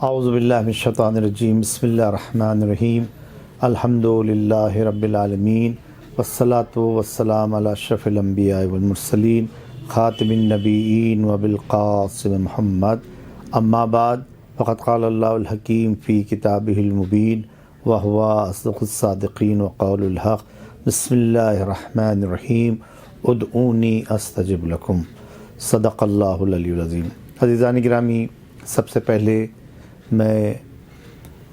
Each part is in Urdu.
اعوذ باللہ من الشیطان الرجیم بسم اللہ الرحمن الرحیم الحمدللہ رب العالمین والصلاة والسلام علی اشرف الانبیاء والمرسلین خاتم النبیین وبالقاسم محمد اما بعد فقد قال اللہ الحکیم فی کتابہ المبین وہو اصدق الصادقین وقول الحق بسم اللہ الرحمن الرحیم ادعونی استجب لکم صدق اللہ العلی العظیم۔ عزیزان گرامی، سب سے پہلے میں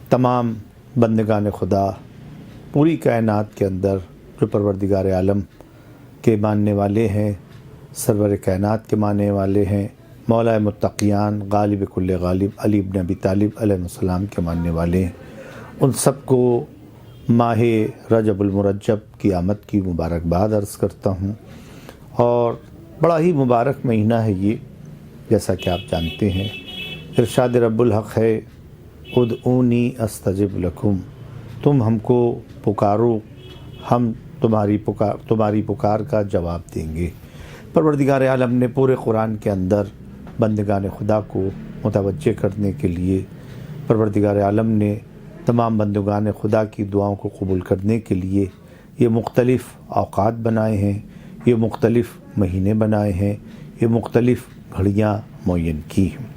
تمام بندگان خدا پوری کائنات کے اندر جو پروردگار عالم کے ماننے والے ہیں، سرور کائنات کے ماننے والے ہیں، مولا متقیان غالب کل غالب علی بن ابی طالب علیہ السلام کے ماننے والے ہیں، ان سب کو ماہ رجب المرجب کی آمد کی مبارکباد عرض کرتا ہوں۔ اور بڑا ہی مبارک مہینہ ہے یہ، جیسا کہ آپ جانتے ہیں۔ ارشاد رب الحق ہے ادعونی استجب لکم، تم ہم کو پکارو، ہم تمہاری پکار کا جواب دیں گے۔ پروردگار عالم نے پورے قرآن کے اندر بندگان خدا کو متوجہ کرنے کے لیے، پروردگار عالم نے تمام بندگان خدا کی دعاؤں کو قبول کرنے کے لیے یہ مختلف اوقات بنائے ہیں، یہ مختلف مہینے بنائے ہیں، یہ مختلف گھڑیاں معین کی ہیں،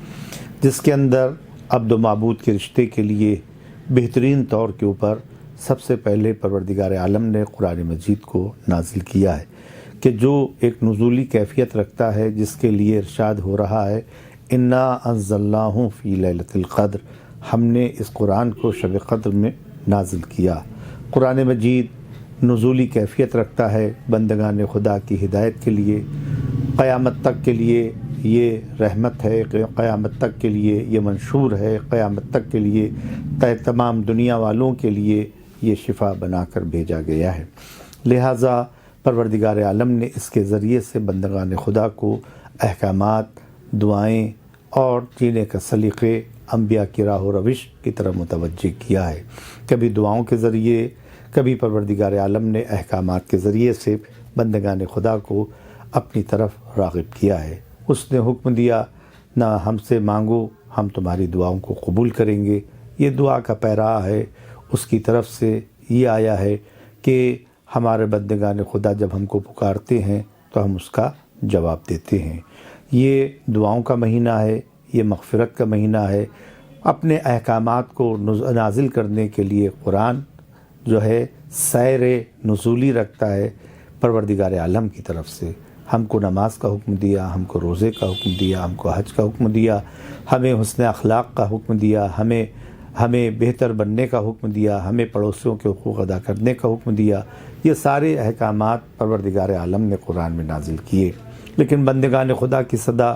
جس کے اندر عبد و معبود کے رشتے کے لیے بہترین طور کے اوپر سب سے پہلے پروردگار عالم نے قرآن مجید کو نازل کیا ہے، کہ جو ایک نزولی کیفیت رکھتا ہے، جس کے لیے ارشاد ہو رہا ہے انا انزلناہ فی لیلۃ القدر، ہم نے اس قرآن کو شب قدر میں نازل کیا۔ قرآن مجید نزولی کیفیت رکھتا ہے بندگان خدا کی ہدایت کے لیے، قیامت تک کے لیے یہ رحمت ہے، قیامت تک کے لیے یہ منشور ہے، قیامت تک کے لیے تمام دنیا والوں کے لیے یہ شفا بنا کر بھیجا گیا ہے۔ لہٰذا پروردگار عالم نے اس کے ذریعے سے بندگان خدا کو احکامات، دعائیں اور جینے کا سلیقے، انبیاء کی راہ و روش کی طرف متوجہ کیا ہے۔ کبھی دعاؤں کے ذریعے، کبھی پروردگار عالم نے احکامات کے ذریعے سے بندگان خدا کو اپنی طرف راغب کیا ہے۔ اس نے حکم دیا نہ ہم سے مانگو، ہم تمہاری دعاؤں کو قبول کریں گے۔ یہ دعا کا پیرا ہے، اس کی طرف سے یہ آیا ہے کہ ہمارے بندگان خدا جب ہم کو پکارتے ہیں تو ہم اس کا جواب دیتے ہیں۔ یہ دعاؤں کا مہینہ ہے، یہ مغفرت کا مہینہ ہے۔ اپنے احکامات کو نازل کرنے کے لیے قرآن جو ہے سیر نزولی رکھتا ہے پروردگار عالم کی طرف سے۔ ہم کو نماز کا حکم دیا، ہم کو روزے کا حکم دیا، ہم کو حج کا حکم دیا، ہمیں حسن اخلاق کا حکم دیا، ہمیں بہتر بننے کا حکم دیا، ہمیں پڑوسیوں کے حقوق ادا کرنے کا حکم دیا۔ یہ سارے احکامات پروردگار عالم نے قرآن میں نازل کیے۔ لیکن بندگان خدا کی صدا،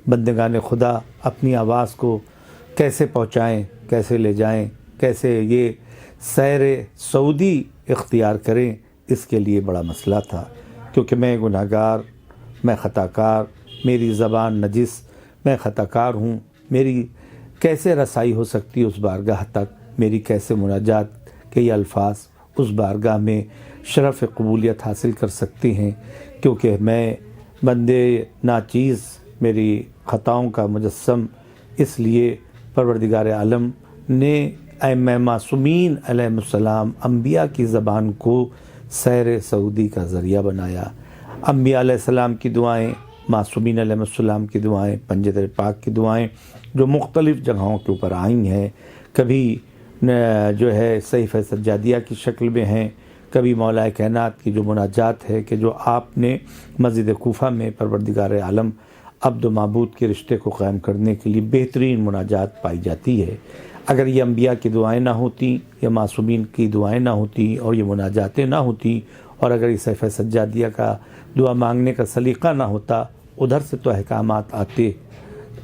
بندگان خدا اپنی آواز کو کیسے پہنچائیں، کیسے لے جائیں، کیسے یہ سیر سعودی اختیار کریں، اس کے لیے بڑا مسئلہ تھا، کیونکہ میں گناہگار، میں خطا کار، میری زبان نجس، میں خطا کار ہوں، میری کیسے رسائی ہو سکتی اس بارگاہ تک، میری کیسے مناجات کے یہ الفاظ اس بارگاہ میں شرف قبولیت حاصل کر سکتے ہیں، کیونکہ میں بندے ناچیز، میری خطاؤں کا مجسم۔ اس لیے پروردگار عالم نے ائمہ معصومین علیہ السلام، انبیاء کی زبان کو سیر سعودی کا ذریعہ بنایا۔ انبیاء علیہ السلام کی دعائیں، معصومین علیہ السلام کی دعائیں، پنج در پاک کی دعائیں جو مختلف جگہوں کے اوپر آئی ہیں، کبھی جو ہے صحیفہ سجادیہ کی شکل میں ہیں، کبھی مولا کائنات کی جو مناجات ہے کہ جو آپ نے مسجد کوفہ میں پروردگار عالم عبد و معبود کے رشتے کو قائم کرنے کے لیے بہترین مناجات پائی جاتی ہے۔ اگر یہ انبیاء کی دعائیں نہ ہوتیں، یا معصومین کی دعائیں نہ ہوتیں، اور یہ مناجاتیں نہ ہوتیں، اور اگر یہ صحیفہ سجادیہ کا دعا مانگنے کا سلیقہ نہ ہوتا، ادھر سے تو احکامات آتے،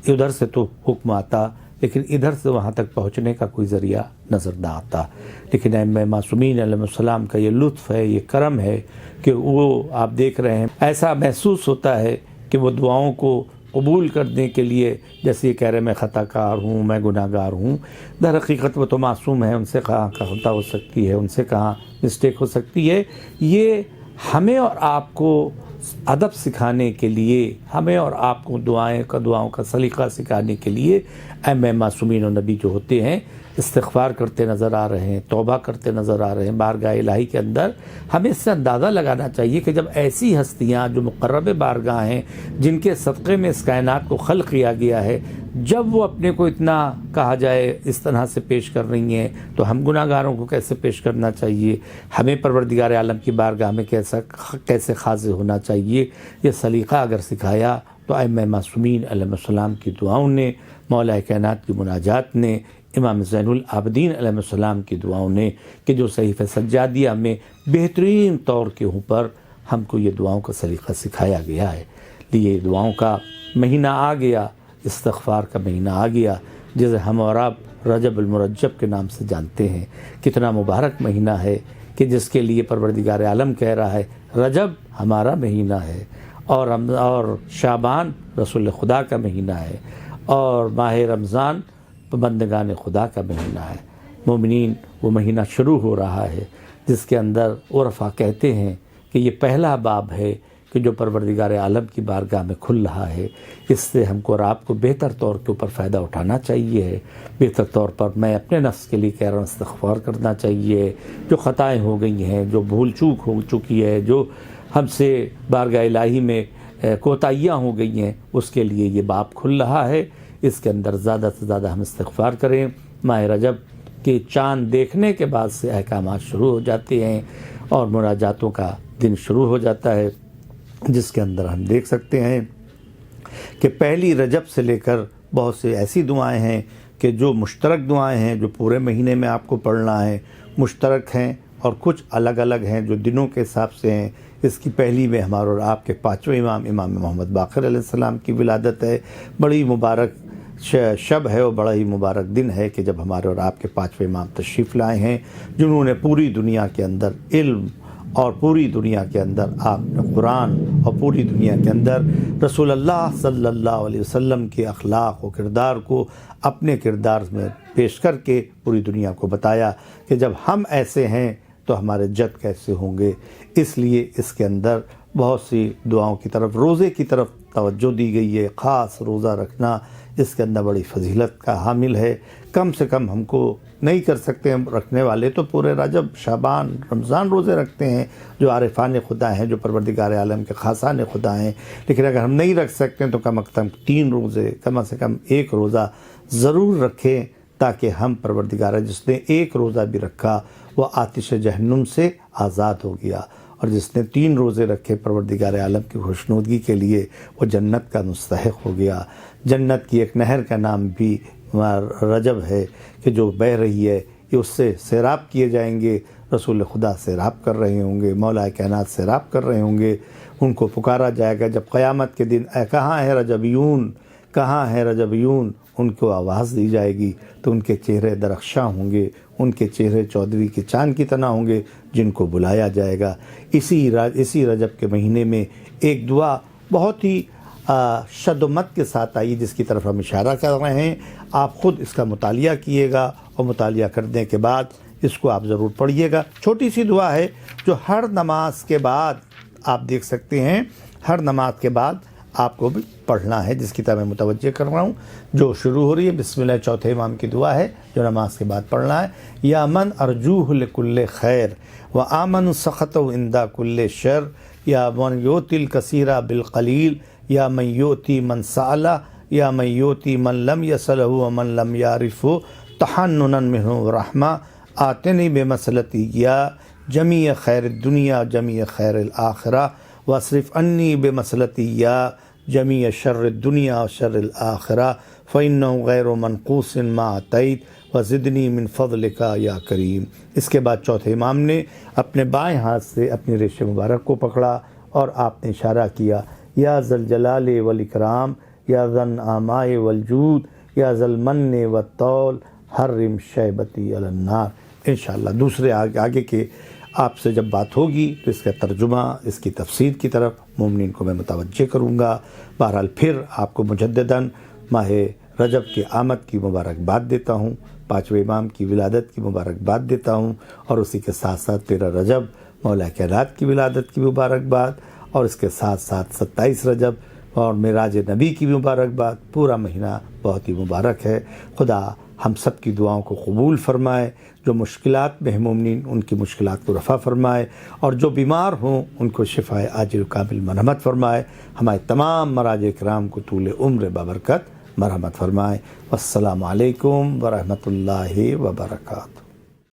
ادھر سے تو حکم آتا، لیکن ادھر سے وہاں تک پہنچنے کا کوئی ذریعہ نظر نہ آتا۔ لیکن ائمہ معصومین علیہ السلام کا یہ لطف ہے، یہ کرم ہے کہ وہ آپ دیکھ رہے ہیں، ایسا محسوس ہوتا ہے کہ وہ دعاؤں کو قبول کرنے کے لیے جیسے یہ کہہ رہے میں خطا کار ہوں، میں گناہ گار ہوں، در حقیقت وہ تو معصوم ہے، ان سے کہاں خطا ہو سکتی ہے، ان سے کہاں مسٹیک ہو سکتی ہے۔ یہ ہمیں اور آپ کو ادب سکھانے کے لیے، ہمیں اور آپ کو دعاؤں کا سلیقہ سکھانے کے لیے اے معصومین و نبی جو ہوتے ہیں استغفار کرتے نظر آ رہے ہیں، توبہ کرتے نظر آ رہے ہیں بارگاہ الہی کے اندر۔ ہمیں اس سے اندازہ لگانا چاہیے کہ جب ایسی ہستیاں جو مقرب بارگاہ ہیں، جن کے صدقے میں اس کائنات کو خلق کیا گیا ہے، جب وہ اپنے کو اتنا کہا جائے اس طرح سے پیش کر رہی ہیں تو ہم گناہ گاروں کو کیسے پیش کرنا چاہیے؟ ہمیں پروردگار عالم کی بارگاہ میں کیسے حاضر ہونا چاہیے؟ یہ سلیقہ اگر سکھایا تو ائمہ معصومین علیہ السلام کی دعاؤں نے، مولا کائنات کی مناجات نے، امام زین العابدین علیہ السلام کی دعاؤں نے، کہ جو صحیفہ سجادیہ میں بہترین طور کے اوپر ہم کو یہ دعاؤں کا سلیقہ سکھایا گیا ہے۔ یہ دعاؤں کا مہینہ آ گیا، استغفار کا مہینہ آ گیا، جسے ہم اور آپ رجب المرجب کے نام سے جانتے ہیں۔ کتنا مبارک مہینہ ہے کہ جس کے لیے پروردگار عالم کہہ رہا ہے رجب ہمارا مہینہ ہے، اور شعبان رسول خدا کا مہینہ ہے، اور ماہ رمضان بندگان خدا کا مہینہ ہے۔ مومنین، وہ مہینہ شروع ہو رہا ہے جس کے اندر عرفاء کہتے ہیں کہ یہ پہلا باب ہے کہ جو پروردگار عالم کی بارگاہ میں کھل رہا ہے۔ اس سے ہم کو اور آپ کو بہتر طور کے اوپر فائدہ اٹھانا چاہیے ہے۔ بہتر طور پر میں اپنے نفس کے لیے کہہ رہا ہوں، استغفار کرنا چاہیے۔ جو خطائیں ہو گئی ہیں، جو بھول چوک ہو چکی ہے، جو ہم سے بارگاہ الہی میں کوتاہیاں ہو گئی ہیں، اس کے لیے یہ باب کھل رہا ہے۔ اس کے اندر زیادہ سے زیادہ ہم استغفار کریں۔ ماہ رجب کے چاند دیکھنے کے بعد سے احکامات شروع ہو جاتے ہیں اور مناجاتوں کا دن شروع ہو جاتا ہے، جس کے اندر ہم دیکھ سکتے ہیں کہ پہلی رجب سے لے کر بہت سے ایسی دعائیں ہیں کہ جو مشترک دعائیں ہیں، جو پورے مہینے میں آپ کو پڑھنا ہے، مشترک ہیں، اور کچھ الگ الگ ہیں جو دنوں کے حساب سے ہیں۔ اس کی پہلی میں ہمارے اور آپ کے پانچویں امام محمد باقر علیہ السلام کی ولادت ہے۔ بڑی مبارک شب ہے اور بڑا ہی مبارک دن ہے کہ جب ہمارے اور آپ کے پانچویں امام تشریف لائے ہیں، جنہوں نے پوری دنیا کے اندر علم، اور پوری دنیا کے اندر آپ نے قرآن، اور پوری دنیا کے اندر رسول اللہ صلی اللہ علیہ وسلم کے اخلاق و کردار کو اپنے کردار میں پیش کر کے پوری دنیا کو بتایا کہ جب ہم ایسے ہیں تو ہمارے جد کیسے ہوں گے۔ اس لیے اس کے اندر بہت سی دعاؤں کی طرف، روزے کی طرف توجہ دی گئی ہے۔ خاص روزہ رکھنا اس کے اندر بڑی فضیلت کا حامل ہے۔ کم سے کم ہم کو نہیں کر سکتے، ہم رکھنے والے تو پورے رجب، شعبان، رمضان روزے رکھتے ہیں جو عارفان خدا ہیں، جو پروردگار عالم کے خاصان خدا ہیں، لیکن اگر ہم نہیں رکھ سکتے تو کم از کم 3 روزے، کم سے کم 1 روزہ ضرور رکھیں، تاکہ ہم پروردگار، جس نے 1 روزہ بھی رکھا وہ آتش جہنم سے آزاد ہو گیا، اور جس نے 3 روزے رکھے پروردگار عالم کی خوشنودگی کے لیے وہ جنت کا مستحق ہو گیا۔ جنت کی ایک نہر کا نام بھی رجب ہے کہ جو بہہ رہی ہے، یہ اس سے سیراب کیے جائیں گے۔ رسول خدا سیراب کر رہے ہوں گے، مولا کائنات سیراب کر رہے ہوں گے، ان کو پکارا جائے گا جب قیامت کے دن، اے کہاں ہے رجبیون، کہاں ہے رجبیون، ان کو آواز دی جائے گی تو ان کے چہرے درخشاں ہوں گے، ان کے چہرے چودھویں کے چاند کی طرح ہوں گے، جن کو بلایا جائے گا۔ اسی رجب کے مہینے میں ایک دعا بہت ہی شد و مت کے ساتھ آئی، جس کی طرف ہم اشارہ کر رہے ہیں۔ آپ خود اس کا مطالعہ کیے گا، اور مطالعہ کرنے کے بعد اس کو آپ ضرور پڑھیے گا۔ چھوٹی سی دعا ہے جو ہر نماز کے بعد آپ دیکھ سکتے ہیں، ہر نماز کے بعد آپ کو بھی پڑھنا ہے، جس کی طرح میں متوجہ کر رہا ہوں، جو شروع ہو رہی ہے بسم اللہ، چوتھے امام کی دعا ہے جو نماز کے بعد پڑھنا ہے۔ یا من ارجوہ لکل خیر و آمن سخط عند کل شر، یا من یؤتی الکثیر بالقلیل، یا من یؤتی من سأل، یا من یؤتی من لم یسلہ ومن لم یعرفہ تحننا منہ رحمہ، آتنی بمثلتی یا جمیع خیر الدنیا جمیع خیر الآخرہ، واصرف عنی بمثلتی یا جمیع شر الدنیا شر الآخرہ، فإنہ غیر منقوص ما عطیت وزدنی من فضلک یا کریم۔ اس کے بعد چوتھے امام نے اپنے بائیں ہاتھ سے اپنی ریش مبارک کو پکڑا اور آپ نے اشارہ کیا، یا ذا الجلال والاکرام، یا ذا النعماء والجود، یا ذا المن والطول، حرم شیبتی علی النار۔ انشاءاللہ دوسرے آگے کے آپ سے جب بات ہوگی تو اس کا ترجمہ، اس کی تفسیر کی طرف مومنین کو میں متوجہ کروں گا۔ بہرحال پھر آپ کو مجدداً ماہ رجب کے آمد کی مبارکباد دیتا ہوں، پانچویں امام کی ولادت کی مبارکباد دیتا ہوں، اور اسی کے ساتھ ساتھ 13 رجب مولا کائنات کی ولادت کی مبارکباد، اور اس کے ساتھ ساتھ 27 رجب اور معراج نبی کی بھی مبارکباد۔ پورا مہینہ بہت ہی مبارک ہے۔ خدا ہم سب کی دعاؤں کو قبول فرمائے، جو مشکلات میں ہیں مومنین ان کی مشکلات کو رفع فرمائے، اور جو بیمار ہوں ان کو شفائے عاجل و کامل مرحمت فرمائے، ہمارے تمام مراجع کرام کو طول عمر بابرکت مرحمت فرمائے۔ والسلام علیکم ورحمۃ اللہ وبرکاتہ۔